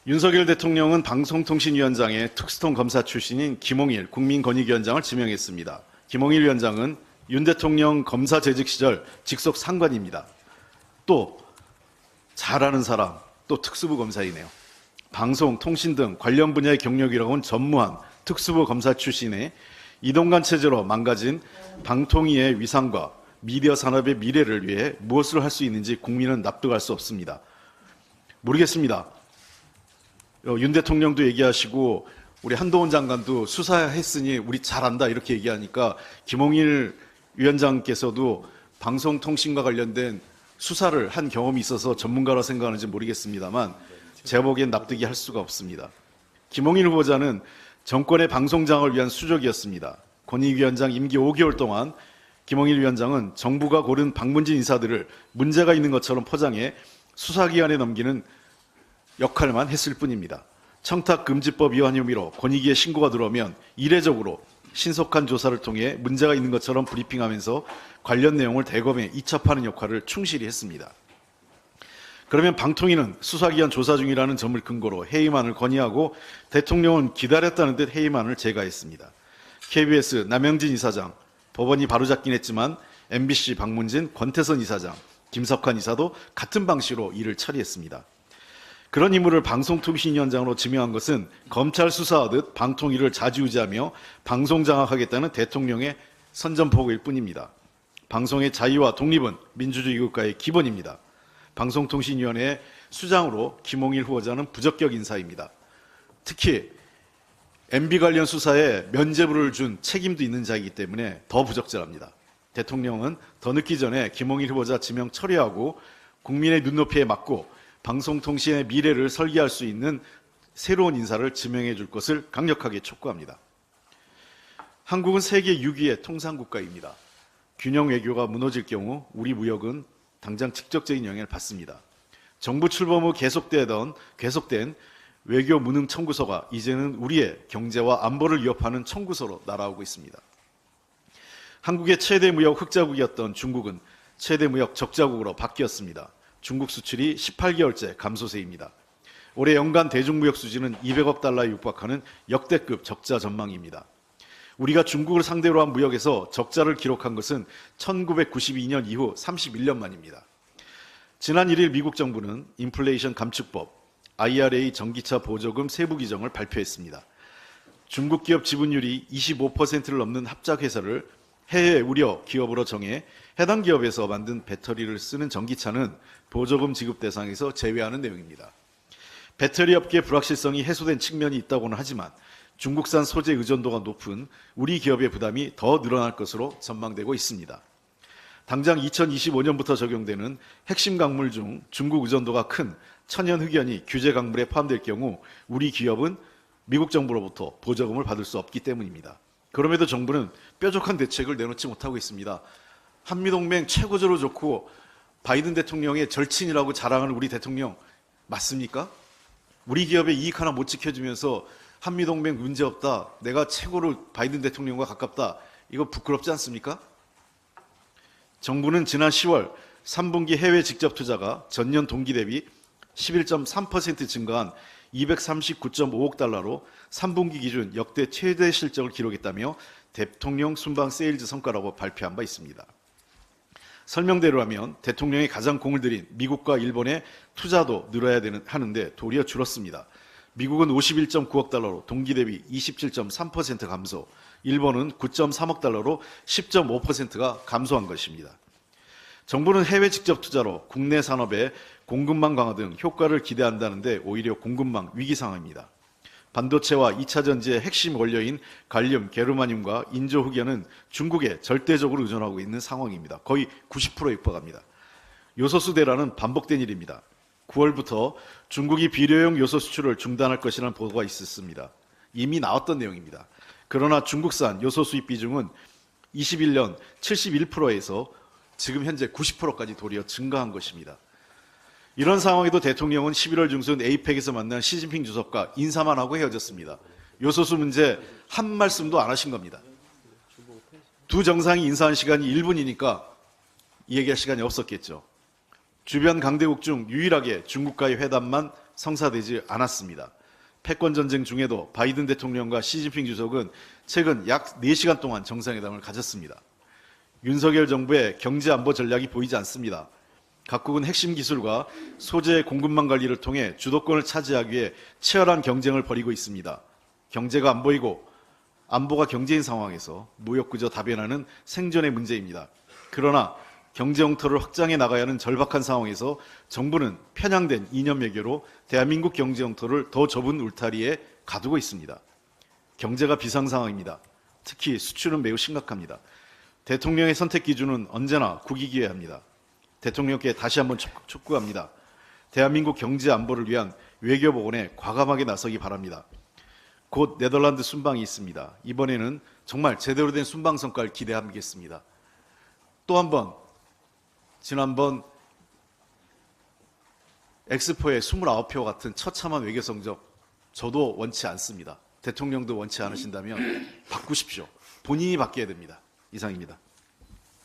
윤석열 대통령은 방송통신위원장에 특수통 검사 출신인 김홍일 국민권익위원장을 지명했습니다. 김홍일 위원장은 윤 대통령 검사 재직 시절 직속 상관입니다. 또 잘하는 사람, 또 특수부 검사이네요. 방송, 통신 등 관련 분야의 경력이라고는 전무한 특수부 검사 출신의 이동관 체제로 망가진 방통위의 위상과 미디어 산업의 미래를 위해 무엇을 할 수 있는지 국민은 납득할 수 없습니다. 모르겠습니다. 윤 대통령도 얘기하시고 우리 한동훈 장관도 수사했으니 우리 잘한다 이렇게 얘기하니까 김홍일 위원장께서도 방송통신과 관련된 수사를 한 경험이 있어서 전문가라 생각하는지 모르겠습니다만 제가 보기엔 납득이 할 수가 없습니다. 김홍일 후보자는 정권의 방송장을 위한 수족이었습니다. 권익위원장 임기 5개월 동안 김홍일 위원장은 정부가 고른 방문진 인사들을 문제가 있는 것처럼 포장해 수사기관에 넘기는 역할만 했을 뿐입니다. 청탁금지법 위반 혐의로 권익위에 신고가 들어오면 이례적으로 신속한 조사를 통해 문제가 있는 것처럼 브리핑하면서 관련 내용을 대검에 이첩하는 역할을 충실히 했습니다. 그러면 방통위는 수사기관 조사 중이라는 점을 근거로 해임안을 건의하고 대통령은 기다렸다는 듯 해임안을 제거했습니다. KBS 남영진 이사장, 법원이 바로잡긴 했지만 MBC 방문진 권태선 이사장, 김석환 이사도 같은 방식으로 일을 처리했습니다. 그런 인물을 방송통신위원장으로 지명한 것은 검찰 수사하듯 방통위를 좌지우지하며 방송 장악하겠다는 대통령의 선전포고일 뿐입니다. 방송의 자유와 독립은 민주주의 국가의 기본입니다. 방송통신위원회의 수장으로 김홍일 후보자는 부적격 인사입니다. 특히 MB 관련 수사에 면죄부를 준 책임도 있는 자이기 때문에 더 부적절합니다. 대통령은 더 늦기 전에 김홍일 후보자 지명 처리하고 국민의 눈높이에 맞고 방송통신의 미래를 설계할 수 있는 새로운 인사를 지명해 줄 것을 강력하게 촉구합니다. 한국은 세계 6위의 통상국가입니다. 균형 외교가 무너질 경우 우리 무역은 당장 직접적인 영향을 받습니다. 정부 출범 후 계속된 외교 무능 청구서가 이제는 우리의 경제와 안보를 위협하는 청구서로 날아오고 있습니다. 한국의 최대 무역 흑자국이었던 중국은 최대 무역 적자국으로 바뀌었습니다. 중국 수출이 18개월째 감소세입니다. 올해 연간 대중무역 수지는 200억 달러에 육박하는 역대급 적자 전망입니다. 우리가 중국을 상대로 한 무역에서 적자를 기록한 것은 1992년 이후 31년 만입니다. 지난 1일 미국 정부는 인플레이션 감축법, IRA 전기차 보조금 세부 규정을 발표했습니다. 중국 기업 지분율이 25%를 넘는 합작회사를 해외 우려 기업으로 정해 해당 기업에서 만든 배터리를 쓰는 전기차는 보조금 지급 대상에서 제외하는 내용입니다. 배터리 업계의 불확실성이 해소된 측면이 있다고는 하지만 중국산 소재 의존도가 높은 우리 기업의 부담이 더 늘어날 것으로 전망되고 있습니다. 당장 2025년부터 적용되는 핵심 강물 중 중국 의존도가 큰 천연 흑연이 규제 강물에 포함될 경우 우리 기업은 미국 정부로부터 보조금을 받을 수 없기 때문입니다. 그럼에도 정부는 뾰족한 대책을 내놓지 못하고 있습니다. 한미동맹 최고조로 좋고 바이든 대통령의 절친이라고 자랑하는 우리 대통령 맞습니까? 우리 기업의 이익 하나 못 지켜주면서 한미동맹 문제없다, 내가 최고로 바이든 대통령과 가깝다, 이거 부끄럽지 않습니까? 정부는 지난 10월 3분기 해외 직접 투자가 전년 동기 대비 11.3% 증가한 239.5억 달러로 3분기 기준 역대 최대 실적을 기록했다며 대통령 순방 세일즈 성과라고 발표한 바 있습니다. 설명대로라면 대통령이 가장 공을 들인 미국과 일본의 투자도 늘어야 하는데 도리어 줄었습니다. 미국은 51.9억 달러로 동기 대비 27.3% 감소, 일본은 9.3억 달러로 10.5%가 감소한 것입니다. 정부는 해외 직접 투자로 국내 산업의 공급망 강화 등 효과를 기대한다는데 오히려 공급망 위기 상황입니다. 반도체와 2차 전지의 핵심 원료인 갈륨, 게르마늄과 인조 흑연은 중국에 절대적으로 의존하고 있는 상황입니다. 거의 90%에 육박합니다. 요소수 대란은 반복된 일입니다. 9월부터 중국이 비료용 요소 수출을 중단할 것이라는 보고가 있었습니다. 이미 나왔던 내용입니다. 그러나 중국산 요소 수입 비중은 21년 71%에서 지금 현재 90%까지 도리어 증가한 것입니다. 이런 상황에도 대통령은 11월 중순 에이펙에서 만난 시진핑 주석과 인사만 하고 헤어졌습니다. 요소수 문제 한 말씀도 안 하신 겁니다. 두 정상이 인사한 시간이 1분이니까 얘기할 시간이 없었겠죠. 주변 강대국 중 유일하게 중국과의 회담만 성사되지 않았습니다. 패권 전쟁 중에도 바이든 대통령과 시진핑 주석은 최근 약 4시간 동안 정상회담을 가졌습니다. 윤석열 정부의 경제 안보 전략이 보이지 않습니다. 각국은 핵심 기술과 소재 공급망 관리를 통해 주도권을 차지하기 위해 치열한 경쟁을 벌이고 있습니다. 경제가 안 보이고 안보가 경제인 상황에서 무역구조 다변화는 생존의 문제입니다. 그러나 경제 엉터를 확장해 나가야 하는 절박한 상황에서 정부는 편향된 이념 외교로 대한민국 경제 엉터를 더 좁은 울타리에 가두고 있습니다. 경제가 비상 상황입니다. 특히 수출은 매우 심각합니다. 대통령의 선택 기준은 언제나 국익이어야 합니다. 대통령께 다시 한번 촉구합니다. 대한민국 경제 안보를 위한 외교 복원에 과감하게 나서기 바랍니다. 곧 네덜란드 순방이 있습니다. 이번에는 정말 제대로 된 순방 성과를 기대하겠습니다. 또 한 번, 지난번 엑스포의 29표 같은 처참한 외교 성적 저도 원치 않습니다. 대통령도 원치 않으신다면 바꾸십시오. 본인이 바뀌어야 됩니다. 이상입니다.